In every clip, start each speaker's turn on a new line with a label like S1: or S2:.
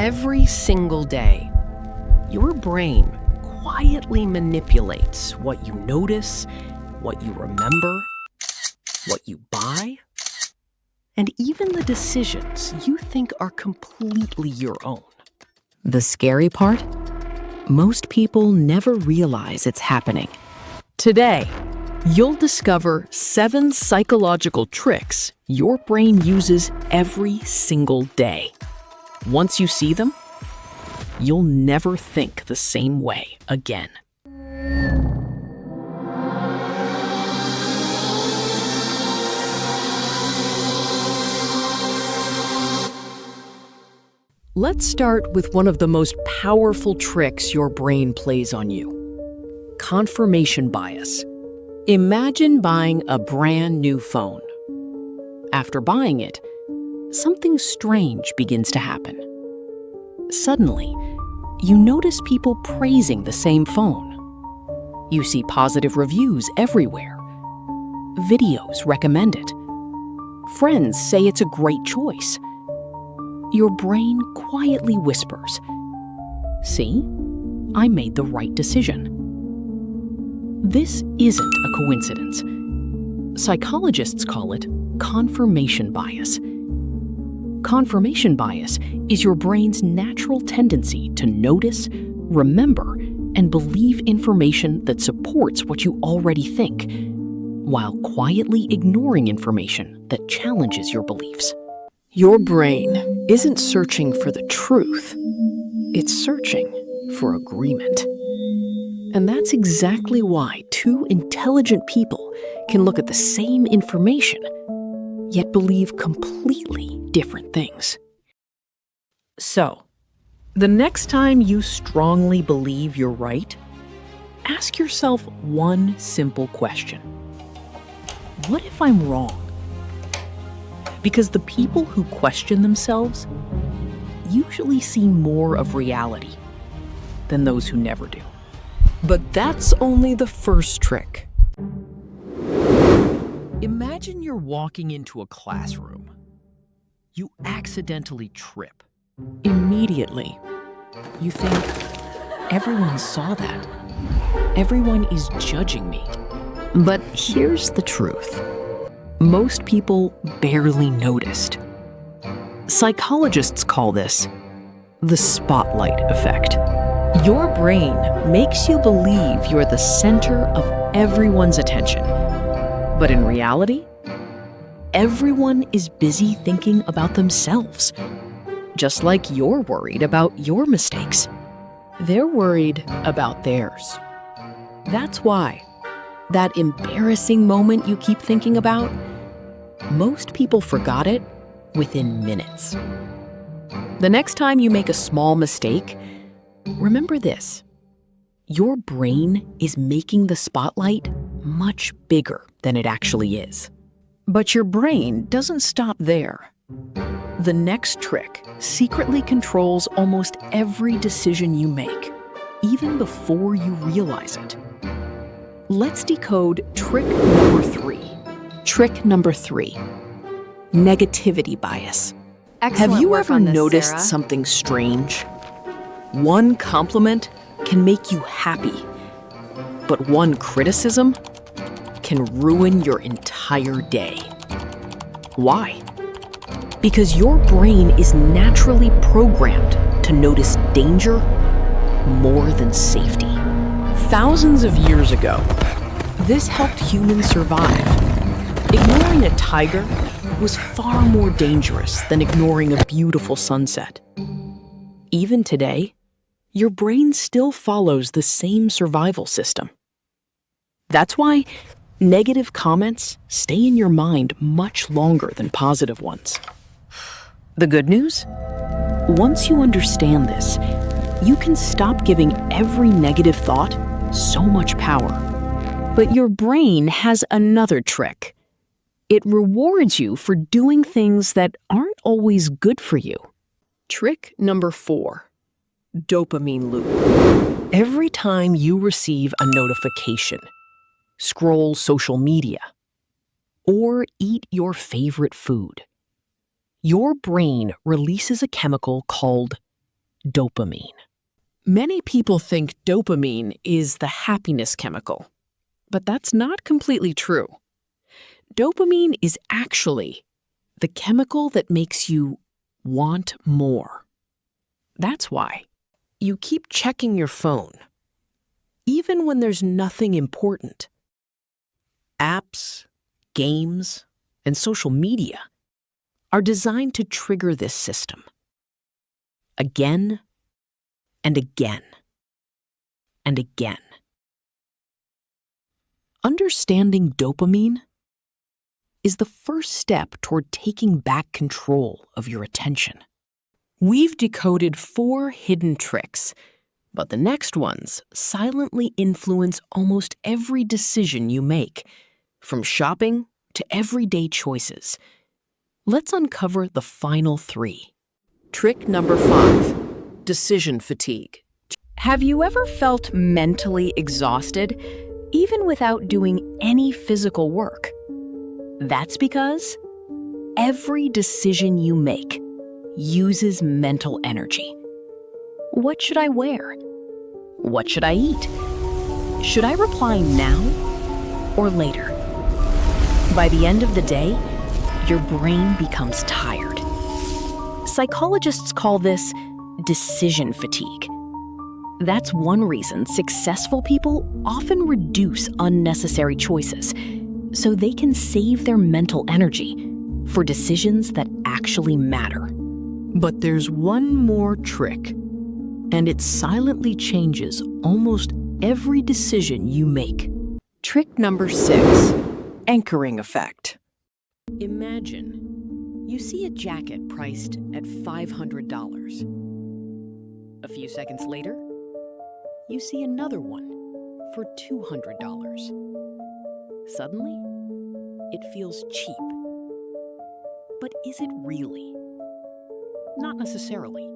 S1: Every single day, your brain quietly manipulates what you notice, what you remember, what you buy, and even the decisions you think are completely your own. The scary part? Most people never realize it's happening. Today, you'll discover 7 psychological tricks your brain uses every single day. Once you see them, you'll never think the same way again. Let's start with one of the most powerful tricks your brain plays on you: confirmation bias. Imagine buying a brand new phone. After buying it, something strange begins to happen. Suddenly, you notice people praising the same phone. You see positive reviews everywhere. Videos recommend it. Friends say it's a great choice. Your brain quietly whispers, "See, I made the right decision." This isn't a coincidence. Psychologists call it confirmation bias. Confirmation bias is your brain's natural tendency to notice, remember, and believe information that supports what you already think, while quietly ignoring information that challenges your beliefs. Your brain isn't searching for the truth. It's searching for agreement. And that's exactly why 2 intelligent people can look at the same information, yet believe completely different things. So, the next time you strongly believe you're right, ask yourself one simple question. What if I'm wrong? Because the people who question themselves usually see more of reality than those who never do. But that's only the first trick. Imagine you're walking into a classroom. You accidentally trip. Immediately, you think, everyone saw that. Everyone is judging me. But here's the truth. Most people barely noticed. Psychologists call this the spotlight effect. Your brain makes you believe you're the center of everyone's attention. But in reality, everyone is busy thinking about themselves. Just like you're worried about your mistakes. They're worried about theirs. That's why that embarrassing moment you keep thinking about, most people forgot it within minutes. The next time you make a small mistake, remember this. Your brain is making the spotlight much bigger than it actually is. But your brain doesn't stop there. The next trick secretly controls almost every decision you make, even before you realize it. Let's decode trick number 3. Trick number 3, negativity bias.
S2: Excellent.
S1: Have you
S2: work
S1: ever
S2: on this,
S1: noticed
S2: Sarah.
S1: something strange? One compliment can make you happy, but one criticism can ruin your entire day. Why? Because your brain is naturally programmed to notice danger more than safety. Thousands of years ago, this helped humans survive. Ignoring a tiger was far more dangerous than ignoring a beautiful sunset. Even today, your brain still follows the same survival system. That's why negative comments stay in your mind much longer than positive ones. The good news? Once you understand this, you can stop giving every negative thought so much power. But your brain has another trick. It rewards you for doing things that aren't always good for you. Trick number 4, dopamine loop. Every time you receive a notification, scroll social media, or eat your favorite food, your brain releases a chemical called dopamine. Many people think dopamine is the happiness chemical, but that's not completely true. Dopamine is actually the chemical that makes you want more. That's why you keep checking your phone, even when there's nothing important. Apps, games, and social media are designed to trigger this system again and again and again. Understanding dopamine is the first step toward taking back control of your attention. We've decoded 4 hidden tricks, but the next ones silently influence almost every decision you make, from shopping to everyday choices. Let's uncover the final 3. Trick number 5, decision fatigue.
S2: Have you ever felt mentally exhausted, even without doing any physical work? That's because every decision you make uses mental energy. What should I wear? What should I eat? Should I reply now or later? By the end of the day, your brain becomes tired. Psychologists call this decision fatigue. That's one reason successful people often reduce unnecessary choices, so they can save their mental energy for decisions that actually matter.
S1: But there's one more trick, and it silently changes almost every decision you make. Trick number 6, anchoring effect. Imagine you see a jacket priced at $500. A few seconds later, you see another one for $200. Suddenly, it feels cheap. But is it really? Not necessarily.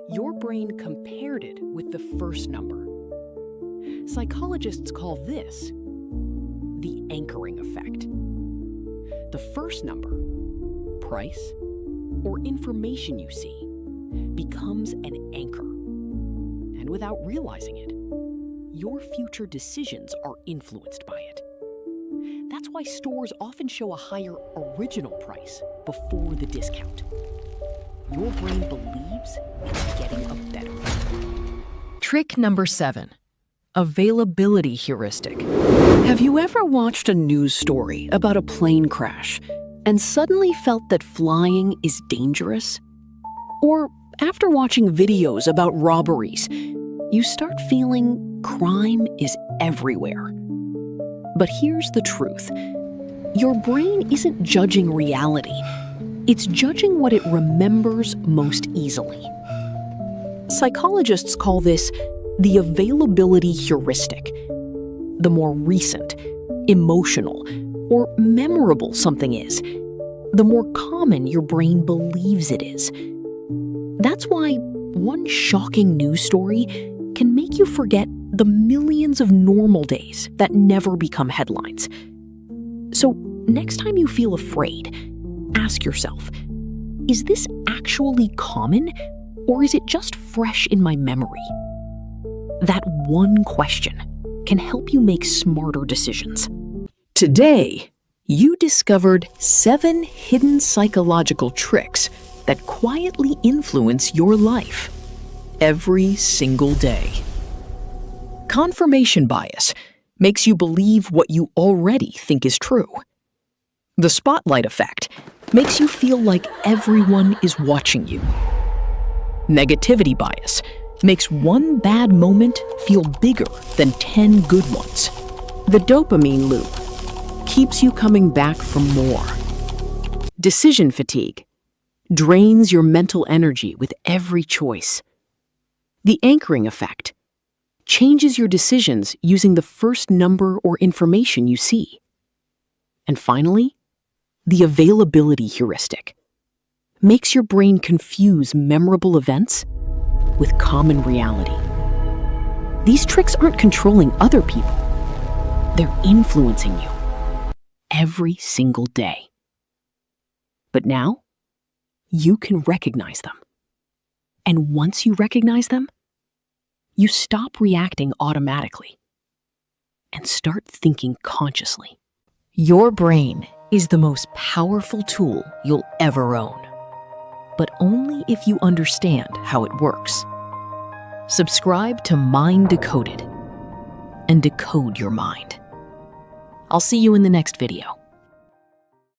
S1: Your brain compared it with the first number. Psychologists call this the anchoring effect. The first number, price, or information you see, becomes an anchor. And without realizing it, your future decisions are influenced by it. That's why stores often show a higher original price before the discount. Your brain believes it's getting a better deal. Trick number 7, availability heuristic. Have you ever watched a news story about a plane crash and suddenly felt that flying is dangerous? Or after watching videos about robberies, you start feeling crime is everywhere. But here's the truth. Your brain isn't judging reality. It's judging what it remembers most easily. Psychologists call this the availability heuristic. The more recent, emotional, or memorable something is, the more common your brain believes it is. That's why one shocking news story can make you forget the millions of normal days that never become headlines. So next time you feel afraid, ask yourself, is this actually common, or is it just fresh in my memory? That one question can help you make smarter decisions. Today, you discovered 7 hidden psychological tricks that quietly influence your life every single day. Confirmation bias makes you believe what you already think is true. The spotlight effect makes you feel like everyone is watching you. Negativity bias makes one bad moment feel bigger than 10 good ones. The dopamine loop keeps you coming back for more. Decision fatigue drains your mental energy with every choice. The anchoring effect changes your decisions using the first number or information you see. And finally, the availability heuristic makes your brain confuse memorable events with common reality. These tricks aren't controlling other people. They're influencing you every single day. But now, you can recognize them. And once you recognize them, you stop reacting automatically and start thinking consciously. Your brain is the most powerful tool you'll ever own, but only if you understand how it works. Subscribe to Mind Decoded and decode your mind. I'll see you in the next video.